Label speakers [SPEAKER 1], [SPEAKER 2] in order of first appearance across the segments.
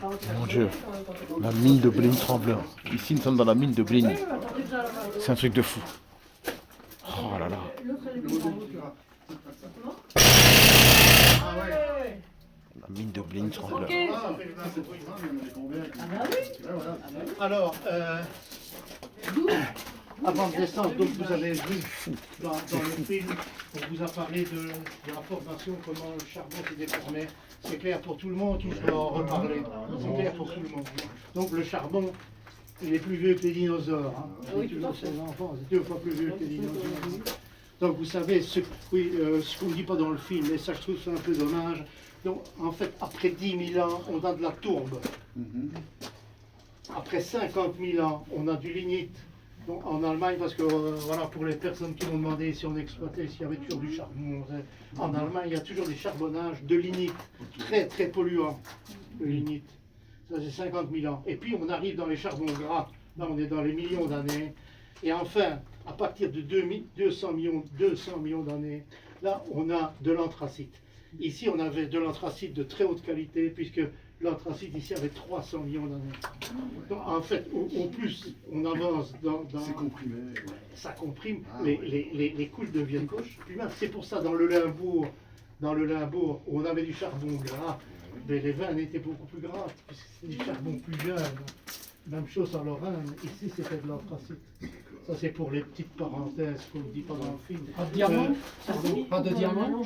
[SPEAKER 1] Mon Dieu, la mine de Blény Trembleur. Ici, nous sommes dans la mine de Blény. C'est un truc de fou. Oh là là. La mine de Blény Trembleur.
[SPEAKER 2] Alors, avant de descendre, donc vous avez vu dans le film, on vous a parlé de la formation, comment le charbon s'est déformé. C'est clair pour tout le monde, tout je dois en reparler. C'est clair pour tout le monde. Donc le charbon, il est plus vieux que les dinosaures. Hein. Oui, toujours ces enfants, c'est 2 fois plus vieux que les dinosaures. Donc vous savez, ce qu'on ne dit pas dans le film, et ça je trouve ça un peu dommage. Donc en fait, après 10 000 ans, on a de la tourbe. Après 50 000 ans, on a du lignite. Donc, en Allemagne, parce que voilà, pour les personnes qui m'ont demandé si on exploitait, s'il y avait toujours du charbon. En Allemagne, il y a toujours des charbonnages de lignite, très très polluants, le lignite. Ça c'est 50 000 ans. Et puis on arrive dans les charbons gras, là on est dans les millions d'années. Et enfin, à partir de 200 millions d'années, là on a de l'anthracite. Ici on avait de l'anthracite de très haute qualité, puisque l'anthracite ici avait 300 millions d'années. Donc, en fait, au plus on avance dans
[SPEAKER 3] C'est comprimé.
[SPEAKER 2] ça comprime,
[SPEAKER 3] Ah,
[SPEAKER 2] les couches deviennent gauches. Puis même, c'est pour ça, dans le Limbourg, où on avait du charbon gras, mais les vins étaient beaucoup plus gras, puisque c'est du charbon plus jeune. Même chose en Lorraine, ici c'était de l'anthracite. Ça c'est pour les petites parenthèses qu'on ne dit pas dans le film.
[SPEAKER 4] Pas de diamant Pas de diamant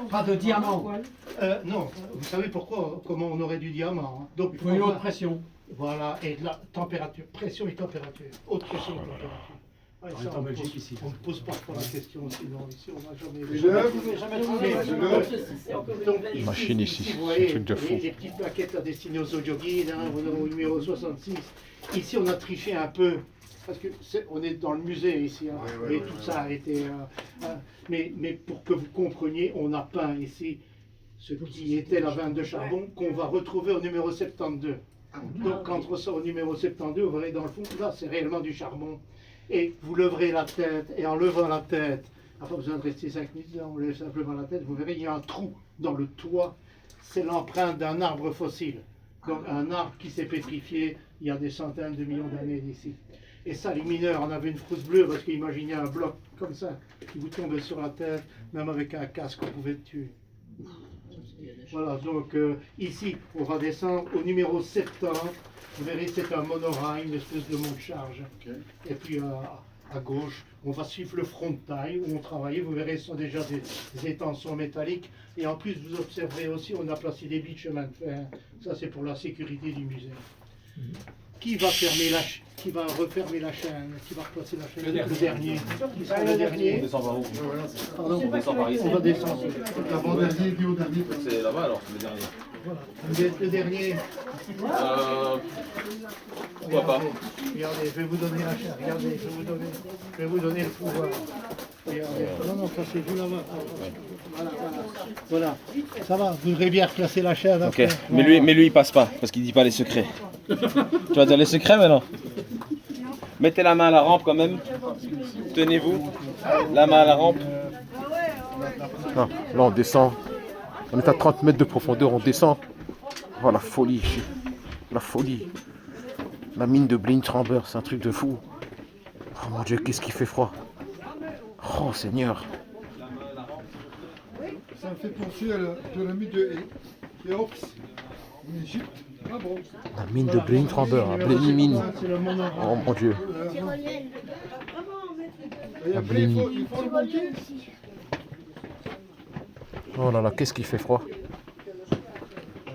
[SPEAKER 4] Pas de diamant
[SPEAKER 2] Non, vous savez pourquoi, comment on aurait du diamant. Hein. Donc,
[SPEAKER 4] Il faut une haute pression.
[SPEAKER 2] Voilà, et de la température, pression et température, haute pression et température. Ouais,
[SPEAKER 4] On est en Belgique ici.
[SPEAKER 2] On ne pose pas la question, sinon ici on n'a jamais...
[SPEAKER 3] Et l'œuvre
[SPEAKER 2] Donc,
[SPEAKER 1] Machine ici,
[SPEAKER 2] vous
[SPEAKER 1] c'est un
[SPEAKER 2] voyez,
[SPEAKER 1] truc de fou.
[SPEAKER 2] les petites plaquettes là, destinées aux audioguides, hein, au numéro 66. Ici on a triché un peu, parce que on est dans le musée ici, hein, et tout ça a été... mais pour que vous compreniez, on a peint ici ce qui était la veine de charbon qu'on va retrouver au numéro 72. Donc quand on ressort au numéro 72, vous verrez dans le fond, là c'est réellement du charbon. Et vous leverez la tête, et en levant la tête, il n'y a pas besoin de rester 5 minutes, on lève simplement la tête, vous verrez, il y a un trou dans le toit, c'est l'empreinte d'un arbre fossile. Donc un arbre qui s'est pétrifié il y a des centaines de millions d'années d'ici. Et ça, les mineurs en avaient une frousse bleue, parce qu'imaginez un bloc comme ça, qui vous tombait sur la tête, même avec un casque, on pouvait le tuer. Voilà, donc ici, on va descendre au numéro 70. Vous verrez, c'est un monorail, une espèce de monte-charge. Et puis à gauche, on va suivre le front de taille où on travaillait. Vous verrez, ce sont déjà des étançons métalliques. Et en plus, vous observerez aussi, on a placé des billes de chemin de fer. Ça, c'est pour la sécurité du musée. Qui va refermer la chaîne? Qui va replacer la chaîne? Le dernier. Qui sera le dernier?
[SPEAKER 5] On descend par où?
[SPEAKER 2] Pardon,
[SPEAKER 5] On descend par ici.
[SPEAKER 2] on va descendre.
[SPEAKER 3] L'avant-dernier, du haut-dernier.
[SPEAKER 5] C'est là-bas alors, le dernier.
[SPEAKER 2] Voilà. Vous êtes le dernier.
[SPEAKER 5] Pourquoi pas?
[SPEAKER 2] Regardez, je vais vous donner la chaîne. Regardez, je vais vous donner le pouvoir. Regardez. Non, non, ça c'est vous là-bas. Voilà. Ça va, vous devrez bien replacer la chaîne.
[SPEAKER 1] Ok,
[SPEAKER 2] après.
[SPEAKER 1] mais lui il passe pas, parce qu'il dit pas les secrets. Tu vas dire les secrets maintenant? Mettez la main à la rampe quand même. Tenez-vous. La main à la rampe. Non, là on descend. On est à 30 mètres de profondeur, on descend. Oh la folie ici. La folie. La mine de Blény Trembleur, c'est un truc de fou. Oh mon Dieu, qu'est-ce qui fait froid. Oh Seigneur.
[SPEAKER 3] Ça me fait penser à la pyramide de Khéops en Égypte. Ah bon.
[SPEAKER 1] La mine de Blény Trembleur, hein, Blény mine.
[SPEAKER 2] C'est le monorail.
[SPEAKER 1] Oh mon Dieu.
[SPEAKER 3] Et après, il faut le monter.
[SPEAKER 1] Oh là là, qu'est-ce qui fait froid.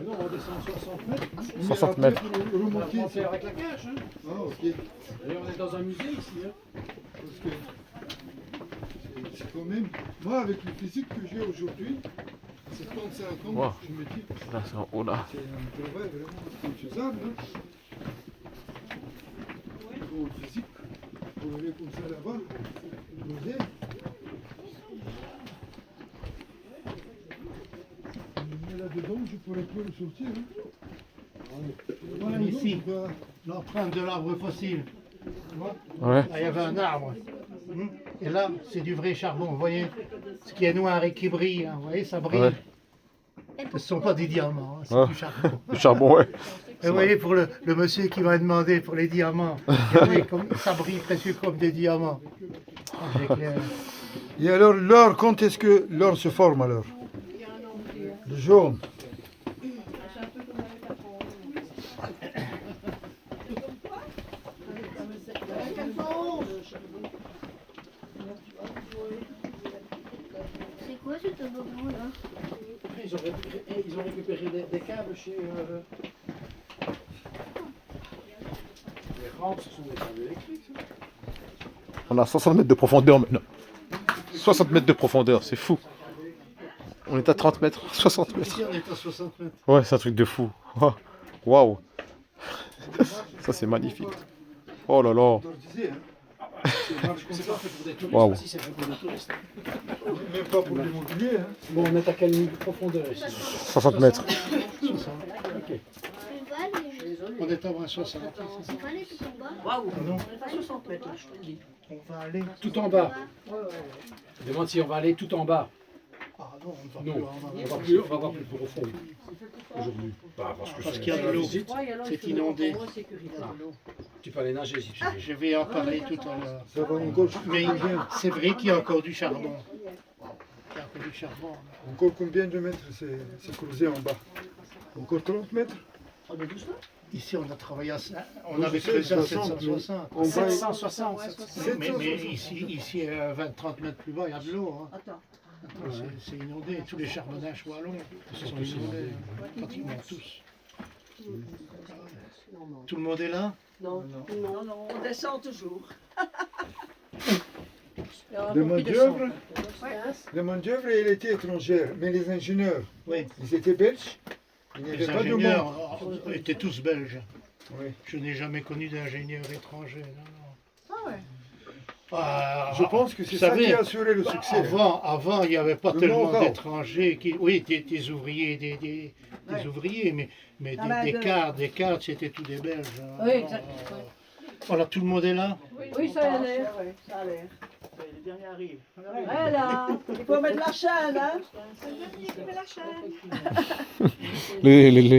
[SPEAKER 2] Non, on descend 60 mètres.
[SPEAKER 1] 60 mètres.
[SPEAKER 3] Le remonter,
[SPEAKER 4] On fait avec la cage. Hein.
[SPEAKER 3] Ah, ok.
[SPEAKER 4] D'ailleurs, on est dans un musée ici. Hein.
[SPEAKER 3] Parce que c'est quand même. Moi, avec le physique que j'ai aujourd'hui, c'est 35 ans,
[SPEAKER 1] Wow.
[SPEAKER 3] je me dis,
[SPEAKER 1] Là, c'est en haut là.
[SPEAKER 3] c'est un travail vraiment infaisable. Hein. Pour le physique, pour aller comme ça là-bas, au musée. Mais là-dedans, je pourrais plus le sortir. Hein.
[SPEAKER 2] Voilà ici, l'empreinte de l'arbre fossile. Tu vois?
[SPEAKER 1] Ouais.
[SPEAKER 2] Là, il y avait un arbre. Et là, c'est du vrai charbon. Vous voyez, ce qui est noir et qui brille, hein, vous voyez, ça brille.
[SPEAKER 1] Ouais.
[SPEAKER 2] Ce ne sont pas des diamants, hein, c'est
[SPEAKER 1] Ouais.
[SPEAKER 2] du charbon.
[SPEAKER 1] Du charbon, ouais.
[SPEAKER 2] Et vous voyez, pour le monsieur qui m'a demandé pour les diamants, oui, ça brille presque comme des diamants. C'est clair.
[SPEAKER 3] Et alors, l'or, quand est-ce que l'or se forme alors? Le jaune.
[SPEAKER 6] C'est quoi ce toboggan là?
[SPEAKER 4] Ils ont récupéré des câbles chez... Les rampes, ce sont des câbles électriques.
[SPEAKER 1] On a 60 mètres de profondeur maintenant. 60 mètres de profondeur, c'est fou. On est à 30 mètres, 60 mètres.
[SPEAKER 2] Ici, on est à 60 mètres.
[SPEAKER 1] Ouais, c'est un truc de fou. Waouh. Ça, c'est magnifique. Oh là là.
[SPEAKER 3] Je disais, hein.
[SPEAKER 4] C'est pas fait pour des touristes,
[SPEAKER 1] Waouh.
[SPEAKER 4] si c'est fait pour des touristes.
[SPEAKER 3] Même pas pour l'immobilier. Hein.
[SPEAKER 4] Bon, on est à quel niveau de profondeur ici?
[SPEAKER 1] 60 mètres.
[SPEAKER 2] 60.
[SPEAKER 4] Ok.
[SPEAKER 6] C'est pas les...
[SPEAKER 2] On est à moins 60.
[SPEAKER 6] C'est pas les tout en bas?
[SPEAKER 7] Waouh,
[SPEAKER 2] Non.
[SPEAKER 7] pas 60 mètres là, je te le dis.
[SPEAKER 2] On va aller.
[SPEAKER 4] Tout en bas. Je demande si on va aller tout en bas.
[SPEAKER 2] Ah non, on va
[SPEAKER 4] Non,
[SPEAKER 2] plus.
[SPEAKER 4] on va voir plus profond aujourd'hui.
[SPEAKER 2] Parce qu'il y a de l'eau. C'est inondé.
[SPEAKER 4] Tu peux aller nager si tu veux.
[SPEAKER 2] Je vais en parler tout à l'heure.
[SPEAKER 3] Ça va encore,
[SPEAKER 2] Mais c'est vrai qu'il y a encore du charbon. Il y a encore du charbon.
[SPEAKER 3] encore combien de mètres c'est creusé en bas? Encore 30 mètres?
[SPEAKER 2] Ici, on a travaillé à ça. On
[SPEAKER 3] Oui,
[SPEAKER 2] avait
[SPEAKER 3] je sais,
[SPEAKER 2] creusé à
[SPEAKER 3] 60,
[SPEAKER 2] 760.
[SPEAKER 3] En bas,
[SPEAKER 4] 760.
[SPEAKER 2] Mais ici, 20-30 mètres plus bas, il y a de l'eau. Hein.
[SPEAKER 7] Attends.
[SPEAKER 2] C'est inondé. Tous les charbonnages wallons sont inondés. Pratiquement tous. Tout le monde est là?
[SPEAKER 7] Non, non, non, on descend toujours.
[SPEAKER 3] le main-d'œuvre, le main-d'œuvre, il était étrangère, mais les ingénieurs,
[SPEAKER 2] Oui.
[SPEAKER 3] ils étaient belges. Il n'y
[SPEAKER 2] Les
[SPEAKER 3] avait pas de
[SPEAKER 2] ingénieurs
[SPEAKER 3] monde.
[SPEAKER 2] étaient tous belges.
[SPEAKER 3] Oui.
[SPEAKER 2] Je n'ai jamais connu d'ingénieur étranger. Non, non.
[SPEAKER 7] Ah ouais.
[SPEAKER 2] Ah,
[SPEAKER 3] Je pense que c'est
[SPEAKER 2] vous
[SPEAKER 3] ça
[SPEAKER 2] savez,
[SPEAKER 3] qui a assuré le succès.
[SPEAKER 2] Avant, il n'y avait pas
[SPEAKER 3] Le
[SPEAKER 2] tellement
[SPEAKER 3] know-how.
[SPEAKER 2] d'étrangers. Oui, des ouvriers, des
[SPEAKER 7] Ouais.
[SPEAKER 2] ouvriers, mais
[SPEAKER 7] Ah bah,
[SPEAKER 2] des cadres, c'était tous des Belges. hein.
[SPEAKER 7] Oui, exact.
[SPEAKER 2] Voilà, tout le monde est là.
[SPEAKER 7] Oui, ça a l'air. Ça a l'air. Voilà. Il faut mettre la chaîne, hein. C'est le dernier qui met la chaîne.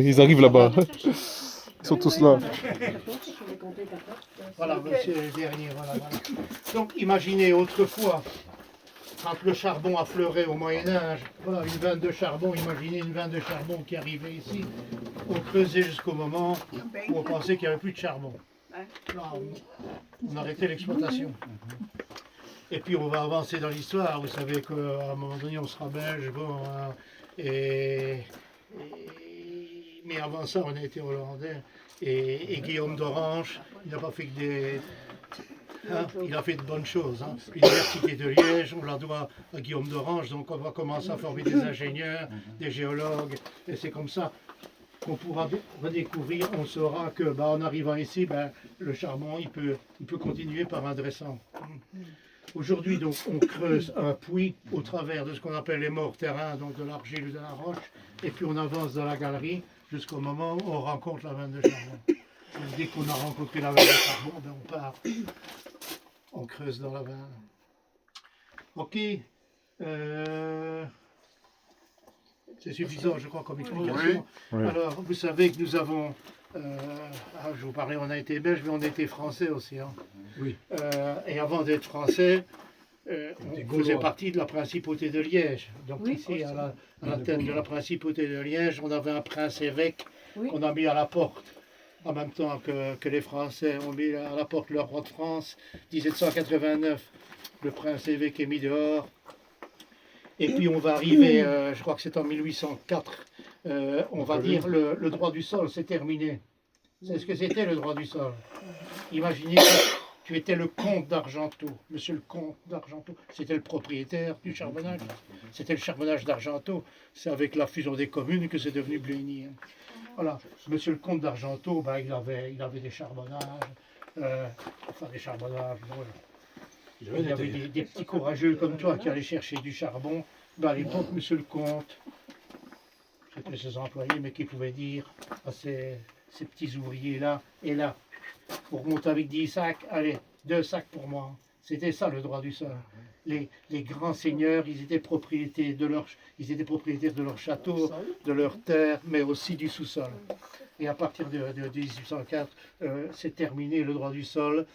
[SPEAKER 1] Ils arrivent là-bas. Ils sont tous là.
[SPEAKER 2] Voilà, monsieur le dernier. Voilà. Donc, imaginez autrefois, quand le charbon affleurait au Moyen-Âge, voilà, une vanne de charbon, imaginez une vanne de charbon qui arrivait ici. On creusait jusqu'au moment où on pensait qu'il n'y avait plus de charbon. Là, on arrêtait l'exploitation. Et puis on va avancer dans l'histoire. Vous savez qu'à un moment donné, on sera belge. Bon, hein, mais avant ça, on a été hollandais. Et Guillaume d'Orange, il n'a pas fait que des. Hein, il a fait de bonnes choses. Hein. L'université de Liège, on la doit à Guillaume d'Orange. Donc on va commencer à former des ingénieurs, des géologues. Et c'est comme ça qu'on pourra redécouvrir. On saura que, en arrivant ici, le charbon, il peut continuer par un dressant. Aujourd'hui, donc, on creuse un puits au travers de ce qu'on appelle les morts terrains, donc de l'argile ou de la roche, et puis on avance dans la galerie jusqu'au moment où on rencontre la vanne de charbon. Et dès qu'on a rencontré la vanne de charbon, on part, on creuse dans la vanne. Ok, c'est suffisant, je crois, comme explication.
[SPEAKER 1] Oui.
[SPEAKER 2] Alors, vous savez que nous avons, je vous parlais, on a été belges, mais on était français aussi. Hein.
[SPEAKER 4] Oui.
[SPEAKER 2] Et avant d'être français,
[SPEAKER 4] Des
[SPEAKER 2] on faisait
[SPEAKER 4] Gaulois.
[SPEAKER 2] partie de la principauté de Liège. Donc
[SPEAKER 7] Oui.
[SPEAKER 2] ici, à la tête de la principauté de Liège, on avait un prince-évêque
[SPEAKER 7] Oui.
[SPEAKER 2] qu'on a mis à la porte. En même temps que les Français ont mis à la porte leur roi de France. 1789, le prince-évêque est mis dehors. Et puis on va arriver, je crois que c'est en 1804, on va dire le droit du sol, c'est terminé. C'est ce que c'était le droit du sol. Imaginez que tu étais le comte d'Argenteau. Monsieur le comte d'Argenteau, c'était le propriétaire du charbonnage. C'était le charbonnage d'Argenteau. C'est avec la fusion des communes que c'est devenu Blény. Hein. Voilà, monsieur le comte d'Argenteau, il avait des charbonnages, des charbonnages. Voilà. Il y avait des petits courageux comme toi qui allaient chercher du charbon. À l'époque, monsieur le comte, c'était ses employés, mais qui pouvaient dire à ces petits ouvriers-là, et là, vous remontez avec 10 sacs, allez, 2 sacs pour moi. C'était ça le droit du sol. Les grands seigneurs, ils étaient propriétaires de leur château, de leurs terres, mais aussi du sous-sol. Et à partir de 1804, c'est terminé le droit du sol.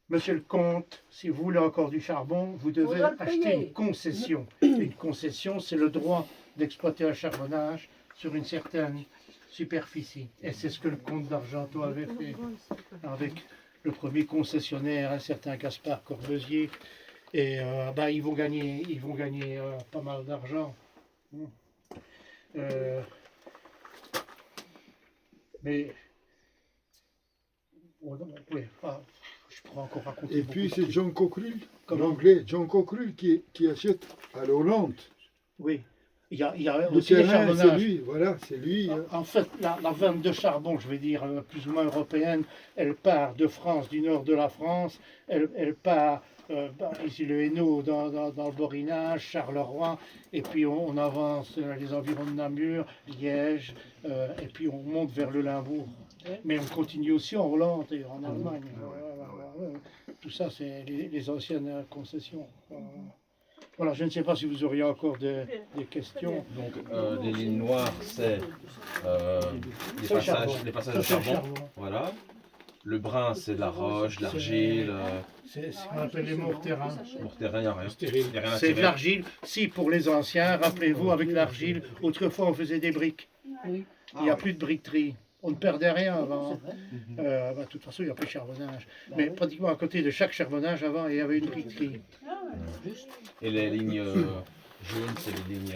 [SPEAKER 2] Monsieur le comte, si vous voulez encore du charbon, vous devez
[SPEAKER 7] Faudra le
[SPEAKER 2] acheter
[SPEAKER 7] payer.
[SPEAKER 2] une concession. Une concession, c'est le droit d'exploiter un charbonnage sur une certaine superficie. Et c'est ce que le comte d'Argenteau avait fait avec le premier concessionnaire, un certain Gaspard Corbezier. Et ils vont gagner pas mal d'argent. Mais oui, je pourrais encore raconter.
[SPEAKER 3] Et puis c'est John Cockerill,
[SPEAKER 2] Comment?
[SPEAKER 3] l'anglais, John Cockerill qui achète à l'Hollande.
[SPEAKER 2] Oui, il y a
[SPEAKER 3] Le
[SPEAKER 2] aussi des
[SPEAKER 3] terrain, c'est
[SPEAKER 2] charbonnages.
[SPEAKER 3] lui, voilà, c'est lui.
[SPEAKER 2] En fait, la vente de charbon, je vais dire plus ou moins européenne, elle part de France, du nord de la France, elle part ici le Hainaut dans le Borinage, Charleroi, et puis on avance les environs de Namur, Liège, et puis on monte vers le Limbourg. Mais on continue aussi en Hollande et en Allemagne. Tout ça, c'est les anciennes concessions. Voilà, je ne sais pas si vous auriez encore des questions.
[SPEAKER 1] Donc les lignes noires, c'est
[SPEAKER 2] C'est le charbon.
[SPEAKER 1] les passages
[SPEAKER 2] Ça,
[SPEAKER 1] de
[SPEAKER 2] c'est le
[SPEAKER 1] charbon.
[SPEAKER 2] charbon.
[SPEAKER 1] Voilà. Le brun, c'est de la roche, de l'argile.
[SPEAKER 2] C'est ce qu'on appelle les morts terrain.
[SPEAKER 1] Pour terrain, il n'y a rien. Il y a rien à
[SPEAKER 2] C'est de
[SPEAKER 1] tirer.
[SPEAKER 2] l'argile. Si, pour les anciens, rappelez-vous, avec l'argile, autrefois on faisait des briques.
[SPEAKER 4] Oui.
[SPEAKER 2] Il n'y a plus de briqueterie. On ne perdait rien avant. De toute façon, il n'y a plus de charbonnage. Mais pratiquement à côté de chaque charbonnage, avant, il y avait une briqueterie.
[SPEAKER 1] Et les lignes jaunes, c'est les lignes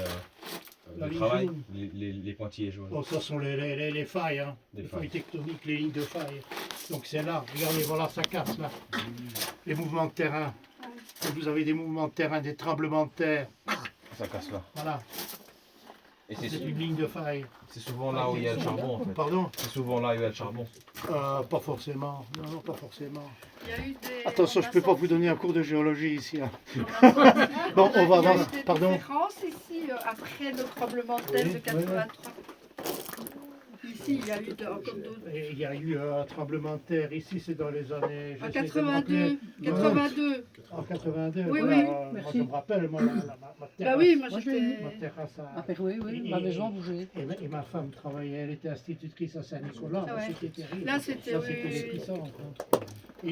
[SPEAKER 2] La
[SPEAKER 1] de
[SPEAKER 2] ligne
[SPEAKER 1] travail,
[SPEAKER 2] jaune.
[SPEAKER 1] les pointillés jaunes.
[SPEAKER 2] Bon, ça sont les failles, hein.
[SPEAKER 1] Des
[SPEAKER 2] Les
[SPEAKER 1] failles.
[SPEAKER 2] failles tectoniques, les lignes de failles. Donc c'est là, regardez, voilà, ça casse là. Les mouvements de terrain. Quand vous avez des mouvements de terrain, des tremblements de terre,
[SPEAKER 1] Ça casse là.
[SPEAKER 2] voilà,
[SPEAKER 1] Et
[SPEAKER 2] c'est une ligne de faille.
[SPEAKER 1] c'est souvent là où il y a le charbon en fait.
[SPEAKER 2] Pardon?
[SPEAKER 1] C'est souvent là où il y a le charbon.
[SPEAKER 2] Pas forcément. Non, pas forcément.
[SPEAKER 8] Il y a eu des...
[SPEAKER 2] Attention, je ne peux pas vous donner un cours de géologie ici. Hein.
[SPEAKER 8] Bon,
[SPEAKER 2] on va
[SPEAKER 8] Il y a
[SPEAKER 2] avancer.
[SPEAKER 8] eu des
[SPEAKER 2] Pardon?
[SPEAKER 8] différences ici après le tremblement de terre
[SPEAKER 2] Oui,
[SPEAKER 8] de 83. Ici, il y a eu encore d'autres.
[SPEAKER 2] Et il y a eu un tremblement de terre ici, c'est dans les années.
[SPEAKER 8] En
[SPEAKER 2] j'essaie de me rappeler.
[SPEAKER 8] 82.
[SPEAKER 2] En 82.
[SPEAKER 8] Oui,
[SPEAKER 2] voilà.
[SPEAKER 8] oui,
[SPEAKER 2] Moi,
[SPEAKER 4] merci.
[SPEAKER 2] je me rappelle, moi, ma
[SPEAKER 8] Bah
[SPEAKER 2] terrasse.
[SPEAKER 8] oui, moi
[SPEAKER 4] Moi, je
[SPEAKER 8] j'étais...
[SPEAKER 2] Ma terrasse
[SPEAKER 4] Ah, oui, ma maison a bougé.
[SPEAKER 2] Et ma femme travaillait, elle était institutrice à Saint-Nicolas,
[SPEAKER 8] Ah ouais.
[SPEAKER 2] c'était terrible.
[SPEAKER 8] Là, c'était...
[SPEAKER 2] Ça,
[SPEAKER 8] oui,
[SPEAKER 2] c'était les
[SPEAKER 8] oui, oui.
[SPEAKER 2] puissants.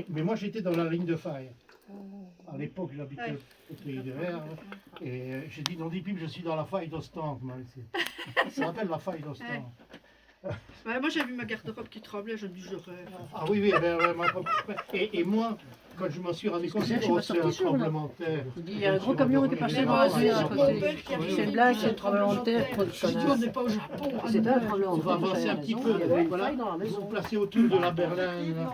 [SPEAKER 2] Mais moi, j'étais dans la ligne de faille. À l'époque, j'habitais
[SPEAKER 8] Ouais.
[SPEAKER 2] au pays de Verve. Et j'ai dit, non, Dipim, je suis dans la faille d'Ostende, moi, ici. Ça s'appelle la faille d'Ostende.
[SPEAKER 8] Ouais, moi j'ai vu ma garde-robe qui tremblait, je me dis je rêve.
[SPEAKER 2] Ah oui, oui, et moi, quand je m'en suis rendu compte,
[SPEAKER 4] C'est
[SPEAKER 2] c'est
[SPEAKER 4] ma
[SPEAKER 2] c'est un
[SPEAKER 4] sortie sur, là.
[SPEAKER 2] tremblement de terre.
[SPEAKER 4] Il y a un gros camion qui est passé
[SPEAKER 8] Mais
[SPEAKER 4] devant
[SPEAKER 8] moi
[SPEAKER 4] la
[SPEAKER 8] aussi,
[SPEAKER 4] rue
[SPEAKER 8] j'ai
[SPEAKER 4] à
[SPEAKER 8] mon
[SPEAKER 4] côté.
[SPEAKER 8] père qui a
[SPEAKER 4] C'est une blague, c'est le tremblement de terre.
[SPEAKER 8] Je dis on n'est pas au Japon.
[SPEAKER 4] C'est pas un tremblement de
[SPEAKER 2] On va
[SPEAKER 4] terre.
[SPEAKER 2] avancer un petit peu.
[SPEAKER 4] Il y avait une
[SPEAKER 2] Voilà.
[SPEAKER 4] faille dans la
[SPEAKER 2] Vous
[SPEAKER 4] maison.
[SPEAKER 2] vous placez autour de la berline. Là.